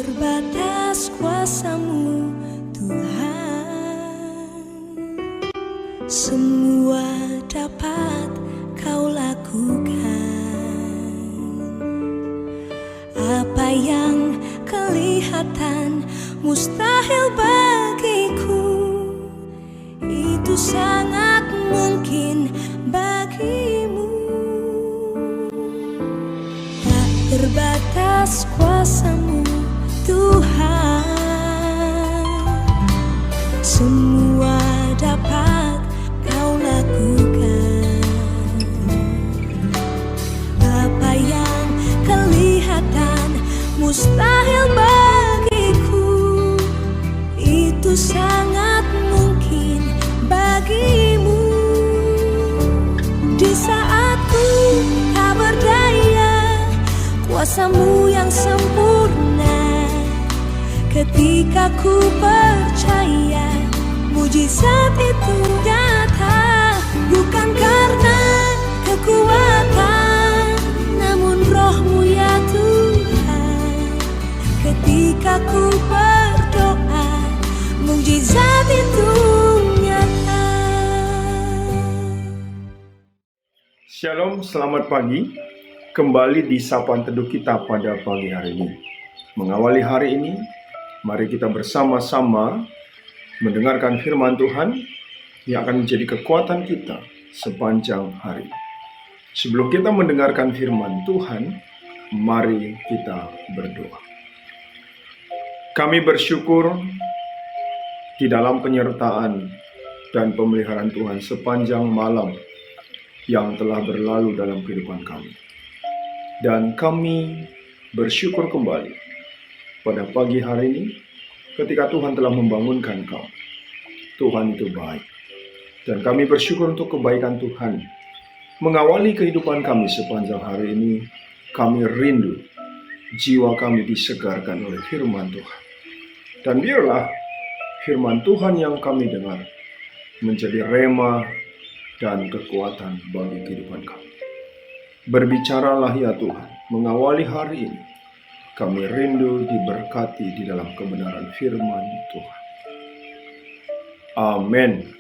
terbatas kuasa-Mu, Tuhan. Semua dapat Kau lakukan. Apa yang kelihatan mustahil bagiku, itu sangat mungkin bagimu. Tak terbatas kuasa-Mu, Tuhan. Semua dapat Kau lakukan. Apa yang kelihatan mustahil bagiku, itu sangat mungkin bagimu. Di saat ku tak berdaya, kuasa-Mu yang sempurna. Ketika ku percaya, mujizat itu nyata. Bukan karena kekuatan, namun Roh-Mu ya Tuhan. Ketika ku berdoa, mujizat itu nyata. Shalom, selamat pagi. Kembali di Sapaan Teduh kita pada pagi hari ini. Mengawali hari ini, mari kita bersama-sama mendengarkan firman Tuhan yang akan menjadi kekuatan kita sepanjang hari. Sebelum kita mendengarkan firman Tuhan, mari kita berdoa. Kami bersyukur di dalam penyertaan dan pemeliharaan Tuhan sepanjang malam yang telah berlalu dalam kehidupan kami. Dan kami bersyukur kembali pada pagi hari ini ketika Tuhan telah membangunkan kami. Tuhan itu baik. Dan kami bersyukur untuk kebaikan Tuhan mengawali kehidupan kami sepanjang hari ini. Kami rindu jiwa kami disegarkan oleh firman Tuhan. Dan biarlah firman Tuhan yang kami dengar menjadi rema dan kekuatan bagi kehidupan kami. Berbicaralah ya Tuhan, mengawali hari ini. Kami rindu diberkati di dalam kebenaran firman Tuhan. Amin.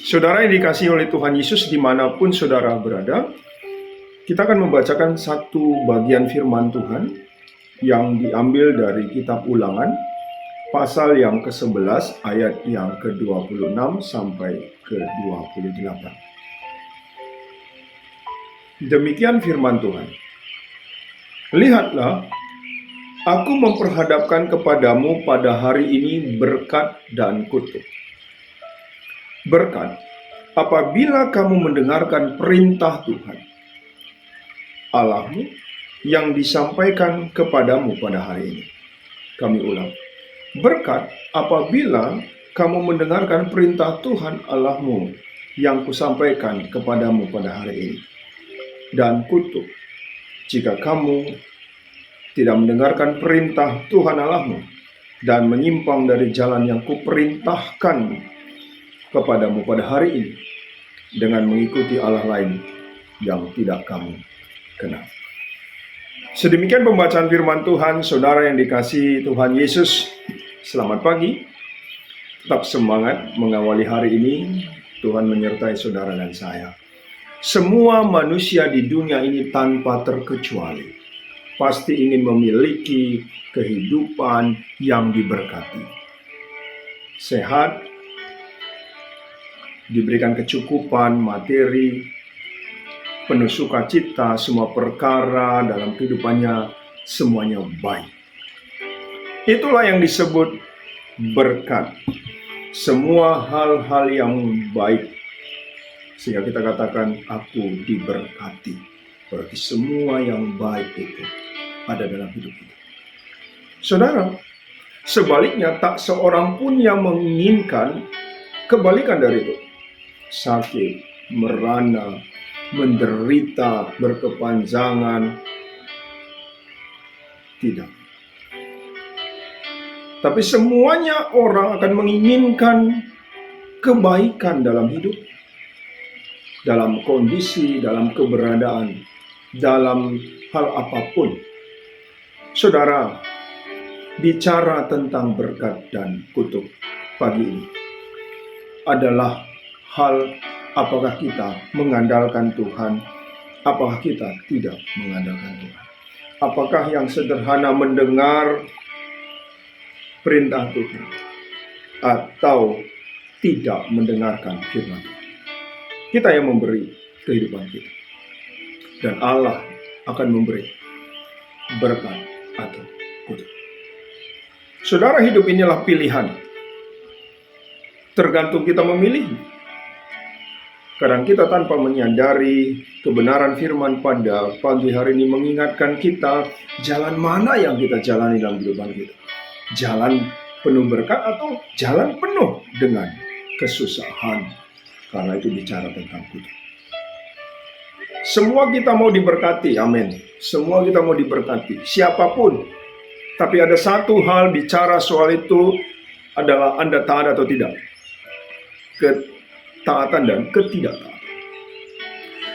Saudara yang dikasihi oleh Tuhan Yesus dimanapun saudara berada, kita akan membacakan satu bagian firman Tuhan yang diambil dari kitab Ulangan, pasal yang ke-11 ayat yang ke-26 sampai ke-28. Demikian firman Tuhan. Lihatlah, aku memperhadapkan kepadamu pada hari ini berkat dan kutuk. Berkat, apabila kamu mendengarkan perintah Tuhan Allahmu yang disampaikan kepadamu pada hari ini. Kami ulang. Berkat, apabila kamu mendengarkan perintah Tuhan Allahmu yang kusampaikan kepadamu pada hari ini. Dan kutuk, jika kamu tidak mendengarkan perintah Tuhan Allahmu dan menyimpang dari jalan yang kuperintahkan kepadamu pada hari ini dengan mengikuti Allah lain yang tidak kamu kenal. Sedemikian pembacaan firman Tuhan. Saudara yang dikasihi Tuhan Yesus, selamat pagi. Tetap semangat mengawali hari ini. Tuhan menyertai saudara dan saya. Semua manusia di dunia ini tanpa terkecuali pasti ingin memiliki kehidupan yang diberkati. Sehat, diberikan kecukupan materi, penuh sukacita, semua perkara dalam kehidupannya semuanya baik. Itulah yang disebut berkat. Semua hal-hal yang baik. Sehingga kita katakan, aku diberkati. Berarti semua yang baik itu ada dalam hidup kita. Saudara, sebaliknya tak seorang pun yang menginginkan kebalikan dari itu. Sakit, merana, menderita, berkepanjangan. Tidak. Tapi semuanya orang akan menginginkan kebaikan dalam hidup. Dalam kondisi, dalam keberadaan, dalam hal apapun. Saudara, bicara tentang berkat dan kutuk pagi ini adalah hal apakah kita mengandalkan Tuhan, apakah kita tidak mengandalkan Tuhan. Apakah yang sederhana mendengar perintah Tuhan atau tidak mendengarkan firman Tuhan. Kita yang memberi kehidupan kita, dan Allah akan memberi berkat atau kutuk. Saudara, hidup inilah pilihan. Tergantung kita memilih. Kadang kita tanpa menyadari kebenaran firman pada pagi hari ini mengingatkan kita jalan mana yang kita jalani dalam kehidupan kita. Jalan penuh berkat atau jalan penuh dengan kesusahan. Karena itu bicara tentang kutuk. Semua kita mau diberkati, amin. Semua kita mau diberkati, siapapun. Tapi ada satu hal bicara soal itu adalah Anda taat atau tidak. Ketaatan dan ketidaktaatan.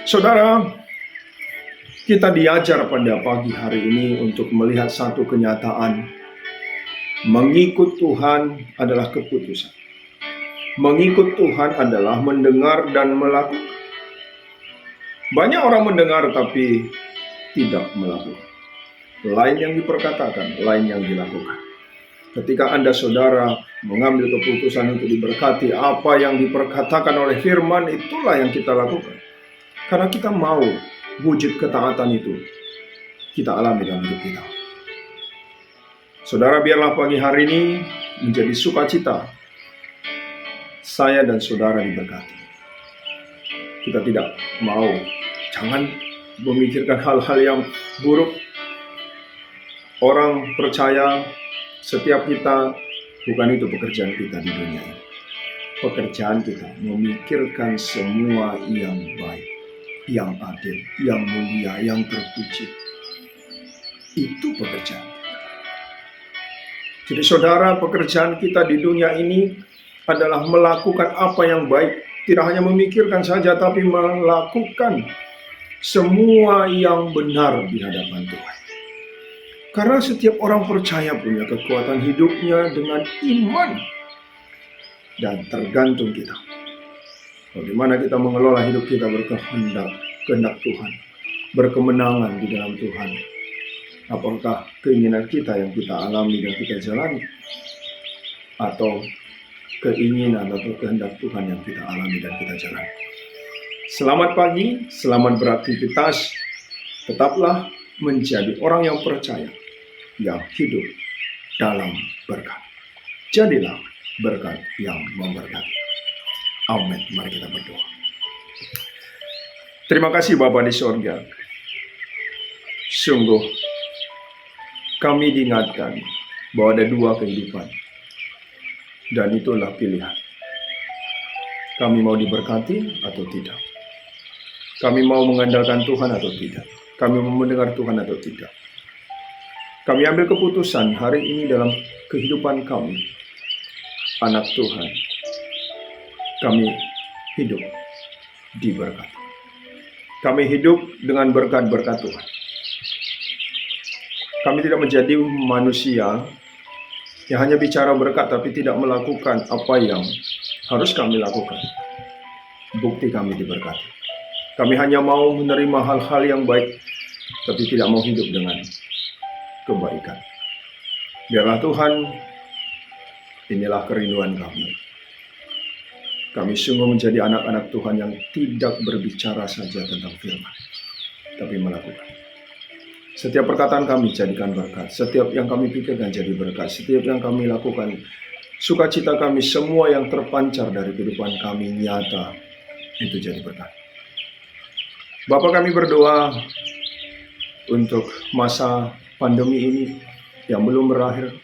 Saudara, kita diajar pada pagi hari ini untuk melihat satu kenyataan. Mengikut Tuhan adalah keputusan. Mengikut Tuhan adalah mendengar dan melakukan. Banyak orang mendengar tapi tidak melakukan. Lain yang diperkatakan, lain yang dilakukan. Ketika Anda saudara mengambil keputusan untuk diberkati, apa yang diperkatakan oleh firman itulah yang kita lakukan. Karena kita mau wujud ketaatan itu kita alami dalam hidup kita. Saudara, biarlah pagi hari ini menjadi sukacita saya dan saudara diberkati. Kita tidak mau, jangan memikirkan hal-hal yang buruk. Orang percaya setiap kita, bukan itu pekerjaan kita di dunia ini. Pekerjaan kita memikirkan semua yang baik, yang adil, yang mulia, yang terpuji. Itu pekerjaan kita. Jadi saudara, pekerjaan kita di dunia ini adalah melakukan apa yang baik. Tidak hanya memikirkan saja, tapi melakukan semua yang benar di hadapan Tuhan. Karena setiap orang percaya punya kekuatan hidupnya dengan iman. Dan tergantung kita. Bagaimana kita mengelola hidup kita berkehendak Tuhan. Berkemenangan di dalam Tuhan. Apakah keinginan kita yang kita alami dan kita jalani? Atau keinginan atau kehendak Tuhan yang kita alami dan kita jalani? Selamat pagi, selamat beraktivitas. Tetaplah menjadi orang yang percaya, yang hidup dalam berkat. Jadilah berkat yang memberkati. Amin. Mari kita berdoa. Terima kasih Bapa di surga. Sungguh kami diingatkan bahwa ada dua kehidupan. Dan itulah pilihan. Kami mau diberkati atau tidak. Kami mau mengandalkan Tuhan atau tidak. Kami mau mendengar Tuhan atau tidak. Kami ambil keputusan hari ini dalam kehidupan kami. Anak Tuhan. Kami hidup diberkati. Kami hidup dengan berkat-berkat Tuhan. Kami tidak menjadi manusia yang hanya bicara berkat tapi tidak melakukan apa yang harus kami lakukan. Bukti kami diberkati. Kami hanya mau menerima hal-hal yang baik tapi tidak mau hidup dengan kebaikan. Biarlah Tuhan, inilah kerinduan kami. Kami sungguh menjadi anak-anak Tuhan yang tidak berbicara saja tentang firman, tapi melakukan. Setiap perkataan kami jadikan berkat. Setiap yang kami pikirkan jadi berkat. Setiap yang kami lakukan, sukacita kami, semua yang terpancar dari kehidupan kami nyata, itu jadi berkat. Bapa, kami berdoa untuk masa pandemi ini yang belum berakhir.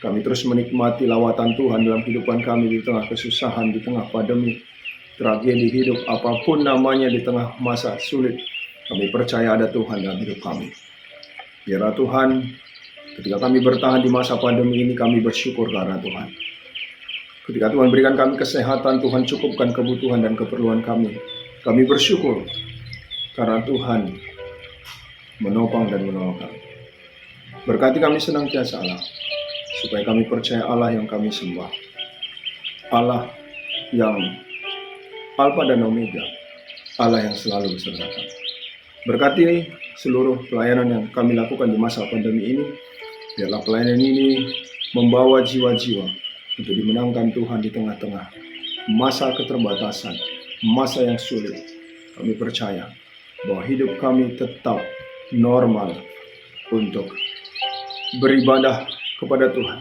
Kami terus menikmati lawatan Tuhan dalam kehidupan kami di tengah kesusahan, di tengah pandemi, tragedi hidup, apapun namanya di tengah masa sulit. Kami percaya ada Tuhan dalam hidup kami. Biarlah Tuhan, ketika kami bertahan di masa pandemi ini, kami bersyukur karena Tuhan. Ketika Tuhan berikan kami kesehatan, Tuhan cukupkan kebutuhan dan keperluan kami. Kami bersyukur karena Tuhan menopang dan menolong kami. Berkati kami senantiasa Allah, supaya kami percaya Allah yang kami sembah, Allah yang Alfa dan Omega, Allah yang selalu beserta kami. Berkati seluruh pelayanan yang kami lakukan di masa pandemi ini. Biarlah pelayanan ini membawa jiwa-jiwa untuk dimenangkan Tuhan di tengah-tengah masa keterbatasan, masa yang sulit. Kami percaya bahwa hidup kami tetap normal untuk beribadah kepada Tuhan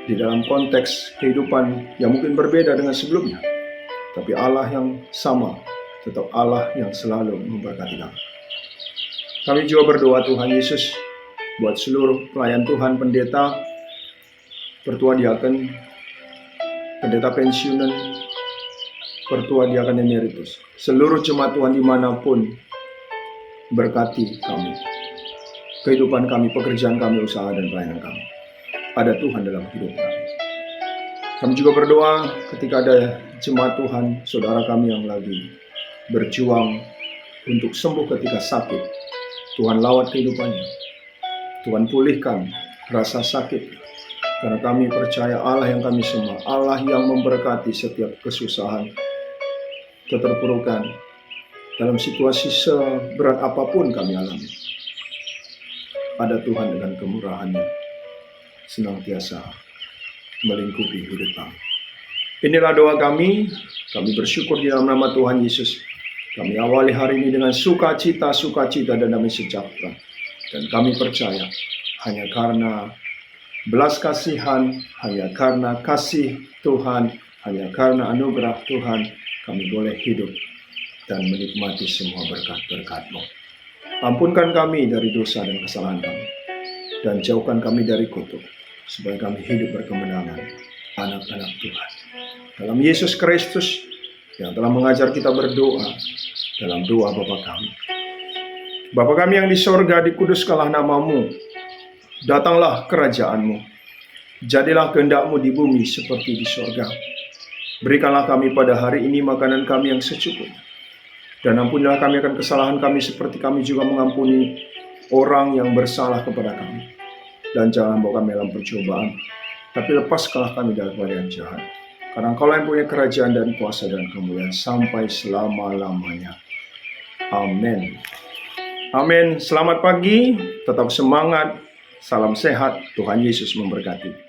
di dalam konteks kehidupan yang mungkin berbeda dengan sebelumnya. Tapi Allah yang sama, tetap Allah yang selalu memberkati kami. Kami juga berdoa Tuhan Yesus buat seluruh pelayan Tuhan, pendeta, pertua diaken, pendeta pensiunan, pertua diaken emeritus, seluruh jemaat Tuhan dimanapun, berkati kami, kehidupan kami, pekerjaan kami, usaha dan pelayanan kami. Ada Tuhan dalam hidup kami. Kami juga berdoa ketika ada jemaat Tuhan, saudara kami yang lagi berjuang untuk sembuh ketika sakit. Tuhan lawat kehidupannya, Tuhan pulihkan rasa sakit. Karena kami percaya Allah yang kami sembah, Allah yang memberkati setiap kesusahan, keterpurukan, dalam situasi seberat apapun kami alami. Ada Tuhan dengan kemurahannya senantiasa melingkupi hidup kami. Inilah doa kami bersyukur di dalam nama Tuhan Yesus. Kami awali hari ini dengan sukacita dan damai sejahtera. Dan kami percaya hanya karena belas kasihan, hanya karena kasih Tuhan, hanya karena anugerah Tuhan, kami boleh hidup dan menikmati semua berkat-berkat-Mu. Ampunkan kami dari dosa dan kesalahan kami, dan jauhkan kami dari kutuk, supaya kami hidup berkemenangan, anak-anak Tuhan. Dalam Yesus Kristus yang telah mengajar kita berdoa dalam doa Bapa kami. Bapa kami yang di sorga, dikuduskanlah nama-Mu, datanglah kerajaan-Mu, jadilah kehendak-Mu di bumi seperti di sorga. Berikanlah kami pada hari ini makanan kami yang secukupnya, dan ampunilah kami akan kesalahan kami seperti kami juga mengampuni orang yang bersalah kepada kami. Dan jangan bawa kami dalam percobaan, tapi lepaskanlah kami daripada yang jahat. Karena Engkau yang punya kerajaan dan kuasa dan kemuliaan sampai selama-lamanya. Amin. Amin. Selamat pagi, tetap semangat, salam sehat, Tuhan Yesus memberkati.